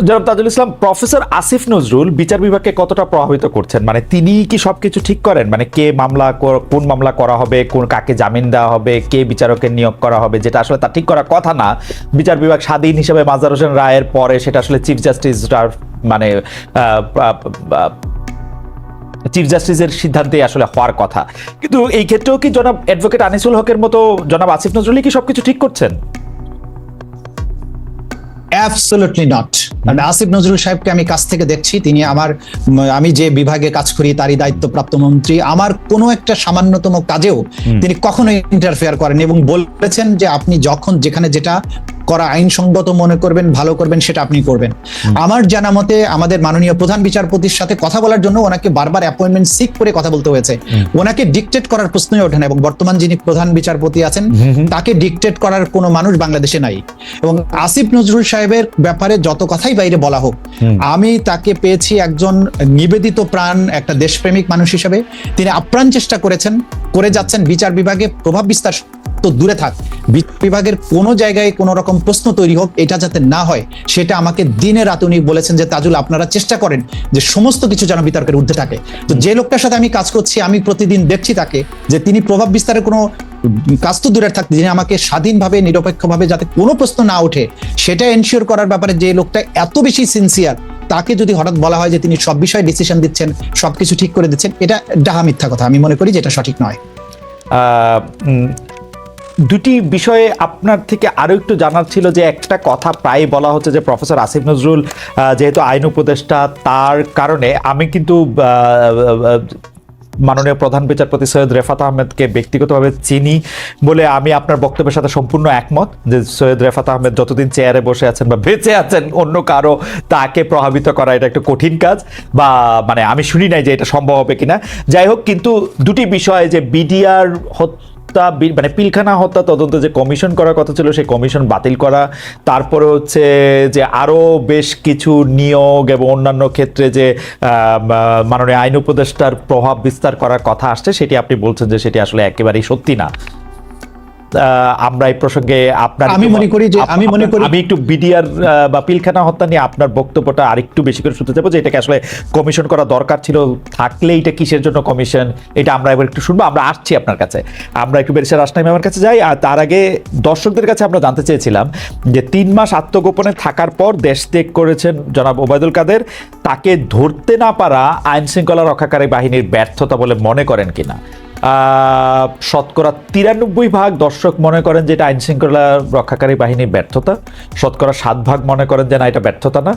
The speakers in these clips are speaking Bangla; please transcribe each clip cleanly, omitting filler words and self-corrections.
জনাব তাজুল ইসলাম, প্রফেসর আসিফ নজরুল বিচার বিভাগকে কতটা প্রভাবিত করছেন? মানে তিনি কি সবকিছু ঠিক করেন? মানে কে মামলা, কোন মামলা করা হবে, কোন কাকে জামিন দেওয়া হবে, কে বিচারকের নিয়োগ করা হবে, যেটা আসলে তা ঠিক করার কথা না। বিচার বিভাগ স্বাধীন হিসেবে মাজহার হোসেন রায়ের পরে সেটা আসলে চিফ জাস্টিস, মানে চিফ জাস্টিসের সিদ্ধান্তে আসলে হওয়ার কথা। কিন্তু এই ক্ষেত্রেও কি জনাব অ্যাডভোকেট আনিসুল হকের মতো জনাব আসিফ নজরুলই কি সবকিছু ঠিক করছেন? Absolutely not. আসিফ নজরুল সাহেবকে আমি কাছ থেকে দেখছি, তিনি আমি যে বিভাগে কাজ করি তারই দায়িত্বপ্রাপ্ত মন্ত্রী। আমার কোনো একটা সামান্যতম কাজেও তিনি কখনোই ইন্টারফেয়ার করেন এবং বলেছেন যে আপনি যখন যেখানে যেটা করা আইনসঙ্গত মনে করবেন, ভালো করবেন, সেটা আপনি করবেন। আমার জানা মতে আমাদের মাননীয় প্রধান বিচারপতির সাথে কথা বলার জন্য ওনাকে বারবার অ্যাপয়েন্টমেন্ট সিক করে কথা বলতে হয়েছে। ওনাকে ডিকটেট করার প্রশ্নই ওঠে না, এবং বর্তমান যিনি প্রধান বিচারপতি আছেন তাকে ডিকটেট করার কোনো মানুষ বাংলাদেশে নাই। এবং আসিফ নজরুল সাহেবের ব্যাপারে যত কথাই বাইরে বলা হোক, আমি তাকে পেয়েছি একজন নিবেদিত প্রাণ, একটা দেশপ্রেমিক মানুষ হিসেবে। তিনি আপ্রাণ চেষ্টা করে যাচ্ছেন বিচার বিভাগে প্রভাব বিস্তার তো দূরে থাক, বিভাগের কোনো জায়গায় কোনো রকম প্রশ্ন তৈরি হোক, এটা যাতে না হয় সেটা আমাকে দিনে রাতে উনি বলেছেন যে তাজুল আপনারা চেষ্টা করেন যে সমস্ত কিছু যেন বিতর্কের ঊর্ধ্বে থাকে। তো যে লোকটার সাথে আমি কাজ করছি, আমি প্রতিদিন দেখছি তাকে যে তিনি প্রভাব বিস্তারের কোনো কাজ তো দূরে থাকতে, যিনি আমাকে স্বাধীনভাবে নিরপেক্ষভাবে যাতে কোনো প্রশ্ন না ওঠে সেটা এনশিওর করার ব্যাপারে যে লোকটা এত বেশি সিনসিয়ার, তাকে যদি হঠাৎ বলা হয় যে তিনি সব বিষয়ে ডিসিশন দিচ্ছেন, সবকিছু ঠিক করে দিচ্ছেন, এটা ডাহা মিথ্যা কথা। আমি মনে করি যে এটা সঠিক নয়। দুটি বিষয়ে আপনার থেকে আরো একটু জানার ছিল যে একটা কথা প্রায় বলা হচ্ছে যে প্রফেসর আসিফ নজরুল যেহেতু আইন উপদেষ্টা, তার কারণে আমি কিন্তু মাননীয় প্রধান বিচারপতি সৈয়দ রেফাত আহমেদকে ব্যক্তিগতভাবে চিনি বলে আমি আপনার বক্তব্যের সাথে সম্পূর্ণ একমত যে সৈয়দ রেফাত আহমেদ যতদিন চেয়ারে বসে আছেন বা বেঁচে আছেন, অন্য কারো তাকে প্রভাবিত করা এটা একটা কঠিন কাজ, বা মানে আমি শুনি নাই যে এটা সম্ভব হবে কিনা। যাই হোক, কিন্তু দুটি বিষয়, যে বিডিআর মানে পিলখানা হত্যা তদন্ত যে কমিশন করার কথা ছিল সেই কমিশন বাতিল করা, তারপরে হচ্ছে যে আরো বেশ কিছু নিয়োগ এবং অন্যান্য ক্ষেত্রে যে মাননীয় আইন উপদেষ্টার প্রভাব বিস্তার করার কথা আসছে, সেটি আপনি বলছেন যে সেটি আসলে একেবারেই সত্যি না। আমরা এই প্রসঙ্গে আমি একটু বিডিআর বা পিলখানা হত্যা নিয়ে আপনার বক্তব্যটা আরেকটু বেশি করে শুনতে চাইবো, যে এটাকে আসলে কমিশন করা দরকার ছিল, থাকলে এটা কিসের জন্য কমিশন, এটা আমরা এবার একটু শুনবো। আমরা আসছি আপনার কাছে, আমরা একটু ব্যারিস্টার রাসনাঈম আমার কাছে যাই। আর তার আগে দর্শকদের কাছে আমরা জানতে চেয়েছিলাম যে 3 মাস আত্মগোপনে থাকার পর দেশ ত্যাগ করেছেন জনাব ওবায়দুল কাদের, তাকে ধরতে না পারা আইন শৃঙ্খলা রক্ষাকারী বাহিনীর ব্যর্থতা বলে মনে করেন কিনা? শতকরা 93% দর্শক মনে করেন যে এটা আইন শৃঙ্খলা রক্ষাকারী বাহিনীর ব্যর্থতা, শতকরা 7% মনে করেন যে না, এটা ব্যর্থতা না।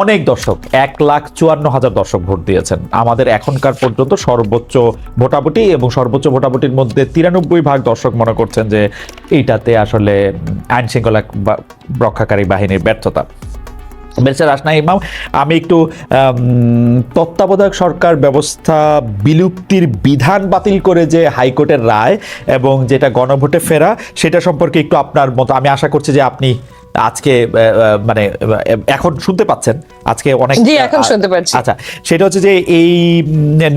অনেক দর্শক, 1,54,000 দর্শক ভোট দিয়েছেন আমাদের এখনকার পর্যন্ত সর্বোচ্চ ভোটাভুটি, এবং সর্বোচ্চ ভোটাভুটির মধ্যে 93% দর্শক মনে করছেন যে এইটাতে আসলে আইন শৃঙ্খলা রক্ষাকারী বাহিনীর ব্যর্থতা। ব্যারিস্টার রাসনাঈম, আমি একটু তত্ত্বাবধায়ক সরকার ব্যবস্থা বিলুপ্তির বিধান বাতিল করে যে হাইকোর্টের রায় এবং যেটা গণভোটে ফেরা, সেটা সম্পর্কে একটু আপনার মত, আমি আশা করছি যে আপনি আজকে মানে এখন শুনতে পাচ্ছেন, আজকে অনেক আচ্ছা, সেটা হচ্ছে যে এই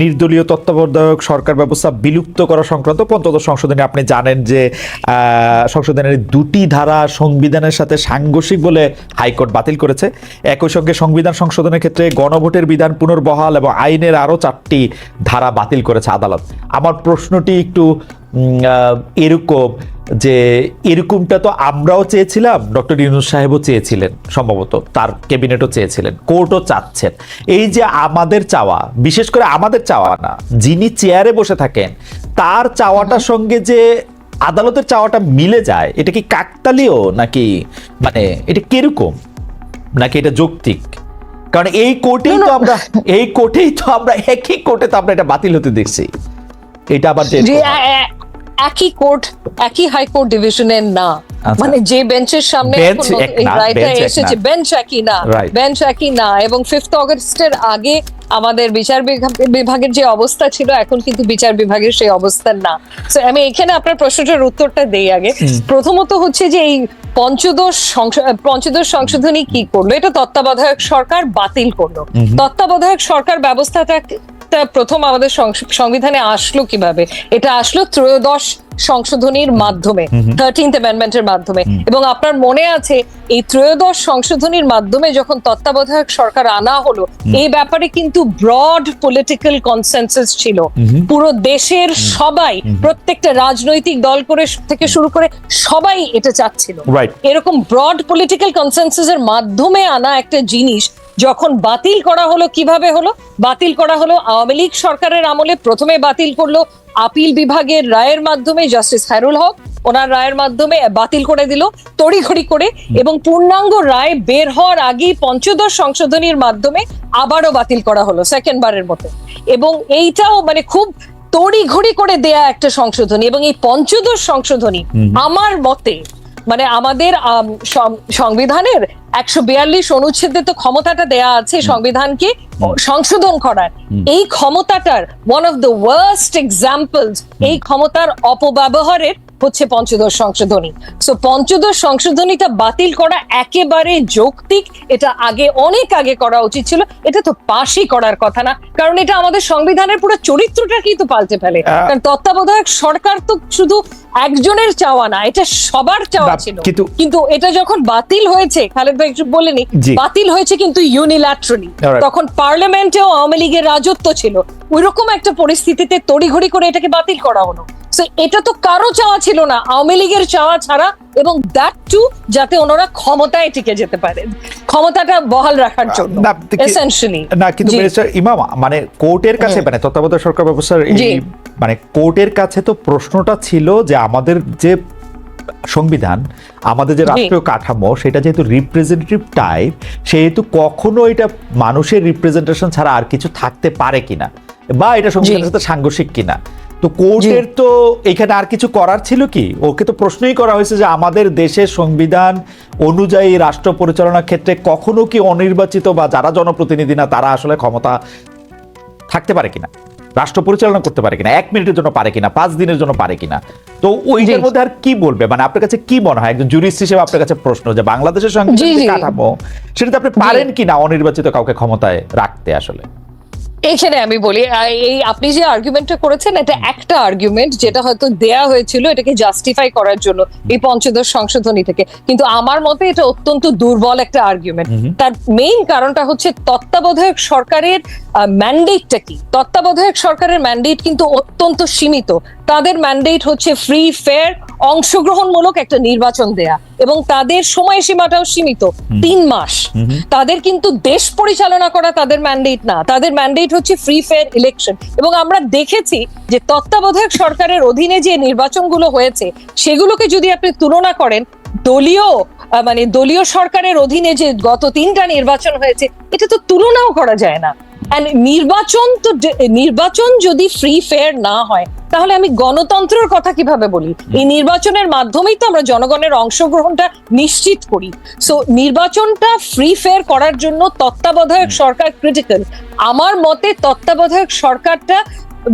নির্দলীয় তত্ত্বাবধায়ক সরকার ব্যবস্থা বিলুপ্ত করা সংক্রান্ত পঞ্চদশ সংশোধনী, আপনি জানেন যে সংশোধনের 2টি ধারা সংবিধানের সাথে সাংঘর্ষিক বলে হাইকোর্ট বাতিল করেছে। একই সঙ্গে সংবিধান সংশোধনের ক্ষেত্রে গণভোটের বিধান পুনর্বহাল এবং আইনের আরো 4টি ধারা বাতিল করেছে আদালত। আমার প্রশ্নটি একটু এরকম যে এরকমটা তো আমরাও চেয়েছিলাম, ডক্টর ইউনূস সাহেবও চেয়েছিলেন, সম্ভবত তার ক্যাবিনেটও চেয়েছিলেন, কোর্টও চাচ্ছেন। এই যে আমাদের চাওয়া, বিশেষ করে আমাদের চাওয়া না, যিনি চেয়ারে বসে থাকেন তার চাওয়াটার সঙ্গে যে আদালতের চাওয়াটা মিলে যায়, এটা কি কাকতালীয় নাকি মানে এটা কিরকম, নাকি এটা যৌক্তিক? কারণ এই কোর্টেই তো আমরা একই কোর্টে তো আমরা এটা বাতিল হতে দেখছি। এটা আবার একই কোর্ট, একই হাইকোর্ট ডিভিশনের না, মানে যে বেঞ্চের সামনে রায়টা এসেছে, বেঞ্চ একই না। এবং 5th অগস্টের আগে আমাদের বিচার বিভাগের যে অবস্থা ছিল, এখন কিন্তু বিচার বিভাগের সেই অবস্থা না। সো আমি এখানে আপনার প্রশ্নটার উত্তরটা দেই আগে। প্রথমত হচ্ছে যে এই পঞ্চদশ সংশোধনী কি করলো, এটা তত্ত্বাবধায়ক সরকার বাতিল করলো। তত্ত্বাবধায়ক সরকার ব্যবস্থাটা প্রথম আমাদের সংবিধানে আসলো কিভাবে? এটা আসলো ত্রয়োদশ সংশোধনীর মাধ্যমে, 13th অ্যামেন্ডমেন্টের মাধ্যমে। এবং আপনার মনে আছে এই ত্রয়োদশ সংশোধনীর মাধ্যমে যখন তত্ত্বাবধায়ক সরকার আনা হলো, এই ব্যাপারে কিন্তু ব্রড পলিটিক্যাল কনসেনসাস ছিল। পুরো দেশের সবাই, প্রত্যেকটা রাজনৈতিক দল থেকে শুরু করে সবাই এটা চাচ্ছিল। এরকম ব্রড পলিটিক্যাল কনসেনসাসের মাধ্যমে আনা একটা জিনিস যখন বাতিল করা হলো, কিভাবে হলো? বাতিল করা হলো আওয়ামী লীগ সরকারের আমলে। প্রথমে বাতিল করলো আপিল বিভাগের রায়ের মাধ্যমে, জাস্টিস খায়রুল হক ওনার রায়ের মাধ্যমে বাতিল করে দিল তড়িঘড়ি করে, এবং পূর্ণাঙ্গ রায় বের হওয়ার আগেই পঞ্চদশ সংশোধনীর মাধ্যমে আবারও বাতিল করা হলো সেকেন্ড বারের মতো। এবং এইটাও মানে খুব তড়িঘড়ি করে দেয়া একটা সংশোধনী। এবং এই পঞ্চদশ সংশোধনী আমার মতে মানে আমাদের সংবিধানের 142 অনুচ্ছেদে তো ক্ষমতাটা দেয়া আছে সংবিধানকে সংশোধন করার। এই ক্ষমতাটার one of the worst examples, এই ক্ষমতার অপব্যবহারের হচ্ছে পঞ্চদশ সংশোধনী। সো পঞ্চদশ সংশোধনীটা বাতিল করা একেবারে যৌক্তিক। এটা অনেক আগে করা উচিত ছিল। এটা তো পাশই করার কথা না, কারণ এটা আমাদের সংবিধানের পুরো চরিত্রটাকেই তো পাল্টে ফেলে। কারণ তত্ত্বাবধায়ক সরকার তো শুধু একজনের চাওয়া না, এটা সবার চাওয়া ছিল। কিন্তু এটা যখন বাতিল হয়েছে, খালেদ ভাই একটু বলেনি, বাতিল হয়েছে কিন্তু ইউনিল্যাটারালি। তখন পার্লামেন্টেও আওয়ামী লীগের রাজত্ব ছিল। ওইরকম একটা পরিস্থিতিতে তড়িঘড়ি করে এটাকে বাতিল করা হলো। এটা তো কারো চাওয়া ছিল না, আওয়ামী লীগের চাওয়া ছাড়া, এবং দ্যাট টু যাতে ওনারা ক্ষমতায় টিকে যেতে পারে, ক্ষমতাটা বহাল রাখার জন্য এসেনশিয়ালি। না কিন্তু ইমাম মানে কোর্টের কাছে, মানে তত্ত্বাবধায়ক সরকার ব্যবস্থার মানে কোর্টের কাছে তো প্রশ্নটা ছিল যে আমাদের যে সংবিধান, আমাদের যে রাষ্ট্রীয় কাঠামো, সেটা যেহেতু রিপ্রেজেন্টেটিভ টাইপ, সেহেতু কখনো এটা মানুষের রিপ্রেজেন্টেশন ছাড়া আর কিছু থাকতে পারে কিনা, বা এটা সংবিধানের সাথে সাংঘর্ষিক কিনা। তো কোর্টের তো এখানে আর কিছু করার ছিল কি? ওকে তো প্রশ্নই করা হয়েছে যে আমাদের দেশের সংবিধান অনুযায়ী রাষ্ট্র পরিচালনার ক্ষেত্রে কখনো কি অনির্বাচিত বা যারা জনপ্রতিনিধি না তারা আসলে ক্ষমতা থাকতে পারে কিনা, রাষ্ট্র পরিচালনা করতে পারে কিনা, 1 মিনিটের জন্য পারে কিনা, 5 দিনের জন্য পারে কিনা। তো ওইটার মধ্যে আর কি বলবে, মানে আপনার কাছে কি মনে হয় একজন জুরিস্ট হিসেবে আপনার কাছে প্রশ্ন যে বাংলাদেশের সংবিধান কাঠামো সেটাতে আপনি পারেন কিনা অনির্বাচিত কাউকে ক্ষমতায় রাখতে? আসলে এখানে আমি বলি, এই আপনি যে আর্গুমেন্টটা করেছেন, এটা একটা আর্গুমেন্ট যেটা হয়তো দেয়া হয়েছিল এটাকে জাস্টিফাই করার জন্য এই পঞ্চদশ সংশোধনী থেকে, কিন্তু আমার মতে এটা অত্যন্ত দুর্বল একটা আর্গুমেন্ট। তার মেইন কারণটা হচ্ছে তত্ত্বাবধায়ক সরকারের ম্যান্ডেটটা কি? তত্ত্বাবধায়ক সরকারের ম্যান্ডেট কিন্তু অত্যন্ত সীমিত। তাদের ম্যান্ডেট হচ্ছে ফ্রি ফেয়ার অংশগ্রহণমূলক একটা নির্বাচন দেয়া, এবং তাদের সময়সীমাটাও সীমিত 3 মাস। তাদের কিন্তু দেশ পরিচালনা করা তাদের ম্যান্ডেট না, তাদের ম্যান্ডেট হচ্ছে ফ্রি ফেয়ার ইলেকশন। এবং আমরা দেখেছি যে তত্ত্বাবধায়ক সরকারের অধীনে যে নির্বাচনগুলো হয়েছে সেগুলোকে যদি আপনি তুলনা করেন দলীয় সরকারের অধীনে যে গত 3টা নির্বাচন হয়েছে, এটা তো তুলনাও করা যায় না। নির্বাচন যদি ফ্রি ফেয়ার না হয় তাহলে আমি গণতন্ত্রের কথা কিভাবে বলি? এই নির্বাচনের মাধ্যমেই তো আমরা জনগণের অংশগ্রহণটা নিশ্চিত করি। সো নির্বাচনটা ফ্রি ফেয়ার করার জন্য তত্ত্বাবধায়ক সরকার ক্রিটিক্যাল। আমার মতে তত্ত্বাবধায়ক সরকারটা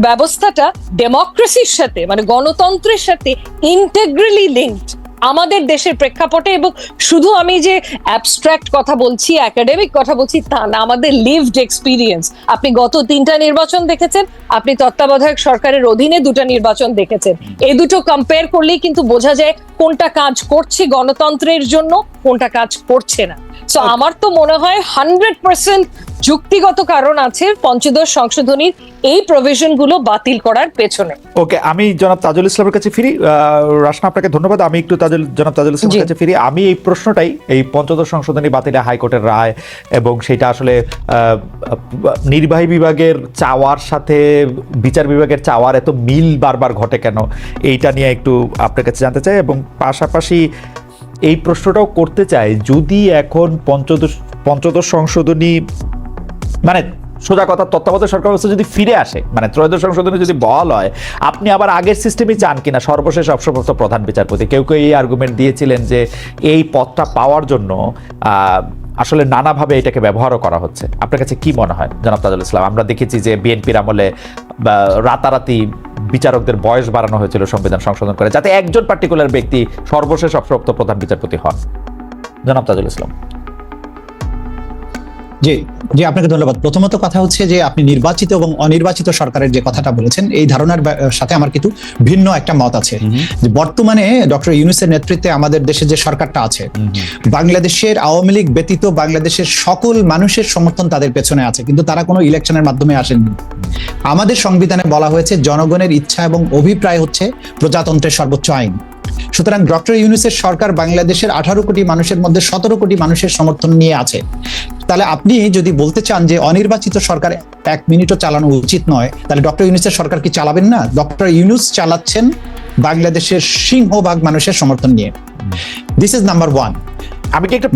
ব্যবস্থাটা ডেমোক্রেসির সাথে, মানে গণতন্ত্রের সাথে ইন্টেগ্রালি লিঙ্কড আমাদের দেশের প্রেক্ষাপটে। এবং শুধু আমি যে অ্যাবস্ট্রাক্ট কথা বলছি, একাডেমিক কথা বলছি তা না, আমাদের লিভড এক্সপিরিয়েন্স। আপনি গত 3টা নির্বাচন দেখেছেন, আপনি তত্ত্বাবধায়ক সরকারের অধীনে 2টা নির্বাচন দেখেছেন। এই দুটো কম্পেয়ার করলেই কিন্তু বোঝা যায় কোনটা কাজ করছে গণতন্ত্রের জন্য, কোনটা কাজ করছে না। সো আমার তো মনে হয় 100% যুক্তিগত কারণ আছে পঞ্চদশ সংশোধনীর এই প্রভিশন গুলো বাতিল করার পেছনে। ওকে, আমি জনাব তাজুল ইসলামের কাছে ফিরি। রাশনা, আপনাকে ধন্যবাদ। আমি একটু জনাব তাজুল ইসলামের কাছে ফিরি। আমি এই প্রশ্নটাই, এই পঞ্চদশ সংশোধনী বাতিলে হাইকোর্টের রায় এবং সেটা আসলে নির্বাহী বিভাগের চাওয়ার সাথে বিচার বিভাগের চাওয়ার এত মিল বারবার ঘটে কেন, এইটা নিয়ে একটু আপনার কাছে জানতে চাই। এবং পাশাপাশি এই প্রশ্নটাও করতে চাই, যদি এখন পঞ্চদশ সংশোধনী মানে সোজা কথা তত্ত্বাবধায়ক সরকার ব্যবস্থা যদি ফিরে আসে, মানে ত্রয়োদশ সংশোধনী যদি বহাল হয়, আপনি আবার আগের সিস্টেমে চান কিনা সর্বশেষ অবসরপ্রাপ্ত প্রধান বিচারপতি? কেউ কেউ এই আর্গুমেন্ট দিয়েছিলেন যে এই পদটা পাওয়ার জন্য আসলে নানাভাবে এটাকে ব্যবহারও করা হচ্ছে। আপনার কাছে কি মনে হয় জনাব তাজুল ইসলাম? আমরা দেখেছি যে বিএনপির আমলে রাতারাতি বিচারকদের বয়স বাড়ানো হয়েছিল সংবিধান সংশোধন করে, যাতে একজন পার্টিকুলার ব্যক্তি সর্বশেষ অবসরপ্রাপ্ত প্রধান বিচারপতি হন। জনাব তাজুল ইসলাম। জি জি, আপনাকে ধন্যবাদ। প্রথমত কথা হচ্ছে যে আপনি নির্বাচিত এবং অনির্বাচিত সরকারের যে কথাটা বলেছেন, এই ধারণার সাথে আমার কিন্তু ভিন্ন একটা মত আছে। যে বর্তমানে ডক্টর ইউনূসের নেতৃত্বে আমাদের দেশে যে সরকারটা আছে, বাংলাদেশের আওয়ামী লীগ ব্যতীত বাংলাদেশের সকল মানুষের সমর্থন তাদের পেছনে আছে, কিন্তু তারা কোনো ইলেকশনের মাধ্যমে আসেননি। আমাদের সংবিধানে বলা হয়েছে জনগণের ইচ্ছা এবং অভিপ্রায় হচ্ছে প্রজাতন্ত্রের সর্বোচ্চ আইন। সুতরাং ডক্টর ইউনূসের সরকার বাংলাদেশের 18 কোটি মানুষের মধ্যে 17 কোটি মানুষের সমর্থন নিয়ে আছে। তাহলে আপনি যদি বলতে চান যে অনির্বাচিত সরকার 1 মিনিটও চালানো উচিত নয়, তাহলে ডক্টর ইউনূসের সরকার কি চালাবেন না? ডক্টর ইউনূস চালাচ্ছেন বাংলাদেশের সিংহভাগ মানুষের সমর্থন নিয়ে। This is number 1। আমি কি একটা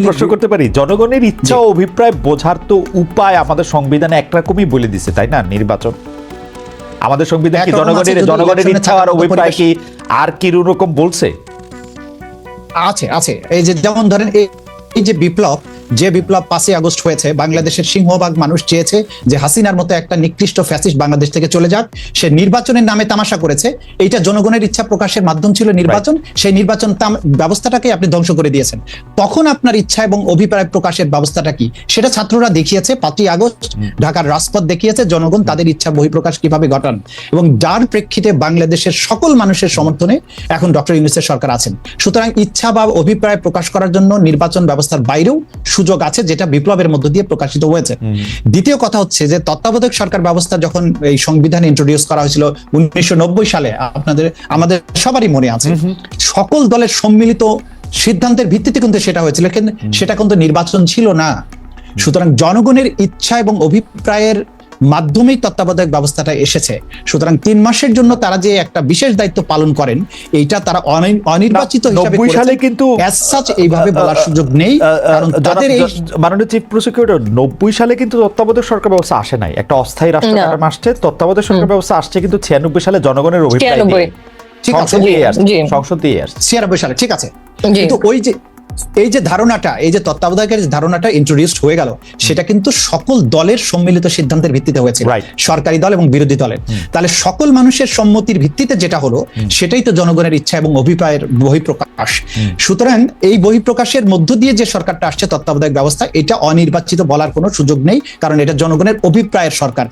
প্রশ্ন করতে পারি? জনগণের ইচ্ছা ও অভিপ্রায় বোঝার তো উপায় আমাদের সংবিধানে একরকমই বলে দিছে, তাই না? নির্বাচন, আমাদের সংবিধান কি জনগণের ইচ্ছা আর অভিপ্রায় কি আর কি রকম বলছে? আছে আছে। এই যে যেমন ধরেন এই যে বিপ্লব, যে বিপ্লব 5ই আগস্ট হয়েছে, বাংলাদেশের সিংহভাগ মানুষ চেয়েছে যে হাসিনার মতো একটা নিকৃষ্ট ফ্যাসিস্ট বাংলাদেশ থেকে চলে যাক। সে নির্বাচনের নামে তামাশা করেছে। এইটা জনগণের ইচ্ছা প্রকাশের মাধ্যম ছিল নির্বাচন। সেই নির্বাচন ব্যবস্থাটাকে আপনি ধ্বংস করে দিয়েছেন। তখন আপনার ইচ্ছা এবং অভিপ্রায় প্রকাশের ব্যবস্থাটা কি, সেটা ছাত্ররা দেখিয়েছে। 5ই আগস্ট ঢাকার রাজপথ দেখিয়েছে জনগণ তাদের ইচ্ছা বহিঃপ্রকাশ কিভাবে ঘটান, এবং যার প্রেক্ষিতে বাংলাদেশের সকল মানুষের সমর্থনে এখন ডক্টর ইউনূসের সরকার আছেন। সুতরাং ইচ্ছা বা অভিপ্রায় প্রকাশ করার জন্য নির্বাচন ব্যবস্থার বাইরেও সুযোগ আছে, যেটা বিপ্লবের মধ্য দিয়ে প্রকাশিত হয়েছে। দ্বিতীয় কথা হচ্ছে যে তত্ত্বাবধায়ক সরকার ব্যবস্থা যখন এই সংবিধান ইন্ট্রোডিউস করা হয়েছিল 1990 সালে, আমাদের সবারই মনে আছে, সকল দলের সম্মিলিত সিদ্ধান্তের ভিত্তিতে কিন্তু সেটা হয়েছিল, কিন্তু সেটা কিন্তু নির্বাচন ছিল না। সুতরাং জনগণের ইচ্ছা এবং অভিপ্রায়ের মাধ্যমেই তত্ত্বাবধায়ক ব্যবস্থাটা এসেছে। সুতরাং 3 মাসের জন্য তারা যে একটা বিশেষ দায়িত্ব পালন করেন, এইটা তারা অনির্বাচিত হিসেবে সালে কিন্তু অ্যাজ সাচ এইভাবে বলার সুযোগ নেই, কারণ তাদের এই মাননীয় চিফ প্রসিকিউটর 90 সালে কিন্তু তত্ত্বাবধায়ক সরকার ব্যবস্থা আসে নাই, একটা অস্থায়ী রাষ্ট্র কাঠামো আসছে। তত্ত্বাবধায়ক সরকার ব্যবস্থা আসছে কিন্তু 96 সালে জনগণের অভিপ্রায় দিয়ে, সংসদ দিয়ে আসছে 96 সালে, ঠিক আছে। কিন্তু এই যে ধারণাটা, এই যে তত্ত্বাবধায়কের ধারণাটা ইন্ট্রোডিউসড হয়ে গেল, সেটা কিন্তু সকল দলের সম্মিলিত সিদ্ধান্তের ভিত্তিতে হয়েছে, সরকারি দল এবং বিরোধী দলের। তাহলে সকল মানুষের সম্মতির ভিত্তিতে যেটা হলো, সেটাই তো জনগণের ইচ্ছা এবং অভিপ্রায়ের বহিঃপ্রকাশ। সুতরাং এই বহিঃপ্রকাশের মধ্য দিয়ে যে সরকারটা আসছে তত্ত্বাবধায়ক ব্যবস্থা, এটা অনির্বাচিত বলার কোনো সুযোগ নেই, কারণ এটা জনগণের অভিপ্রায়ের সরকার।